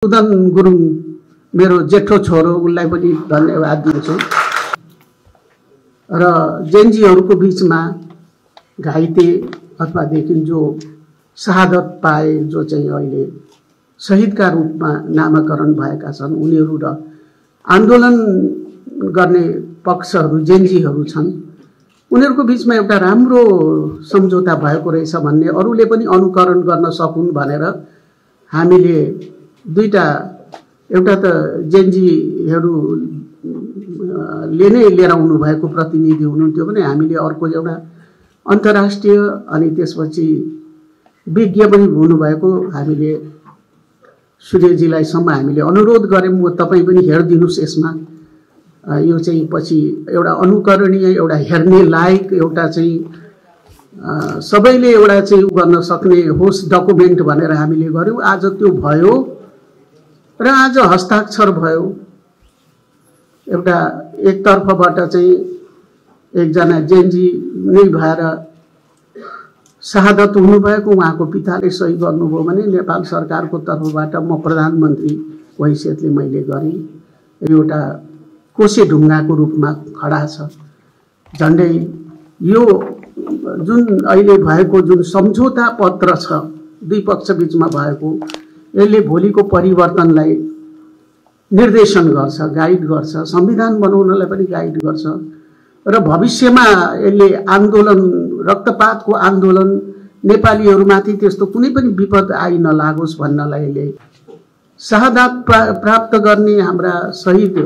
सुदन गुरुङ मेरो जेठो छोरो, उनलाई पनि धन्यवाद दिन्छु। र जेनजीहरूको बीचमा घाइते अथवादेखि जो शहादत पाए, जो चाहिँ अहिले शहीदका रूपमा नामाकरण भएका छन्, उनीहरू र आन्दोलन गर्ने पक्षहरू जेनजीहरू छन्, उनीहरूको बीचमा एउटा राम्रो सम्झौता भएको रहेछ भन्ने अरूले पनि अनुकरण गर्न सकुन् भनेर हामीले दुईटा, एउटा त जेनजीहरूले नै लिएर आउनु भएको प्रतिनिधि हुनुहुन्थ्यो भने हामीले अर्को एउटा अन्तर्राष्ट्रिय अनि त्यसपछि विज्ञ पनि हुनुभएको हामीले सूर्यजीलाई सम्म हामीले अनुरोध गऱ्यौँ, तपाईँ पनि हेरिदिनुस् यसमा। यो चाहिँ पछि एउटा अनुकरणीय, एउटा हेर्ने लायक, एउटा चाहिँ सबैले एउटा चाहिँ गर्न सक्ने होस् डकुमेन्ट भनेर हामीले गर्यौँ। आज त्यो भयो र आज हस्ताक्षर भयो। एउटा एकतर्फबाट चाहिँ एकजना जेनजी नै भएर शहादत हुनुभएको उहाँको पिताले सही गर्नुभयो भने नेपाल सरकारको तर्फबाट म प्रधानमन्त्री हैसियतले मैले गरेँ। एउटा कोसे ढुङ्गाको रूपमा खडा छ। झन्डै यो जुन अहिले भएको जुन सम्झौता पत्र छ दुई पक्ष बीचमा भएको, यसले भोलिको परिवर्तनलाई निर्देशन गर्छ, गाइड गर्छ, संविधान बनाउनलाई पनि गाइड गर्छ र भविष्यमा यसले आन्दोलन, रक्तपातको आन्दोलन नेपालीहरूमाथि त्यस्तो कुनै पनि विपद आइ नलागोस् भन्नलाई यसले शहादत प्राप्त गर्ने हाम्रा शहीद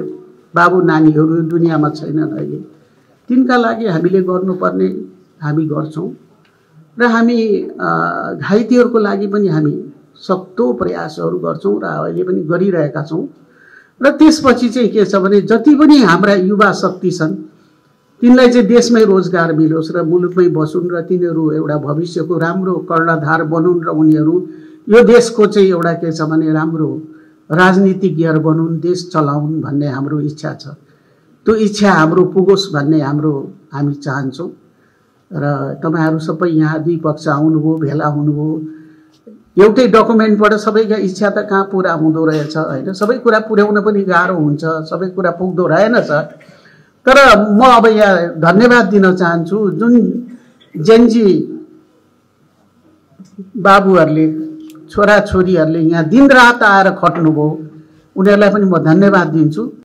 बाबु नानीहरू दुनियाँमा छैनन् अहिले, तिनका लागि हामीले गर्नुपर्ने हामी गर्छौँ र हामी घाइतेहरूको लागि पनि हामी सक्दो प्रयासहरू गर्छौँ र अहिले पनि गरिरहेका छौँ। र त्यसपछि चाहिँ के छ भने जति पनि हाम्रा युवा शक्ति छन् तिनलाई चाहिँ देशमै रोजगार मिलोस् र मुलुकमै बसुन् र तिनीहरू एउटा भविष्यको राम्रो कर्णधार बनुन् र उनीहरू यो देशको चाहिँ एउटा के छ भने राम्रो राजनीतिज्ञहरू बनुन्, देश चलाउन् भन्ने हाम्रो इच्छा छ। त्यो इच्छा हाम्रो पुगोस् भन्ने हामी चाहन्छौँ। र तपाईँहरू सबै यहाँ दुई पक्ष आउनुभयो, भेला हुनुभयो। एउटै डकुमेन्टबाट सबैका इच्छा त कहाँ पुरा हुँदो रहेछ होइन, सबै कुरा पुर्याउन पनि गाह्रो हुन्छ, सबै कुरा पुग्दो रहेनछ। तर म अब यहाँ धन्यवाद दिन चाहन्छु जुन जेनजी बाबुहरूले, छोराछोरीहरूले यहाँ दिनरात आएर खट्नुभयो, उनीहरूलाई पनि म धन्यवाद दिन्छु।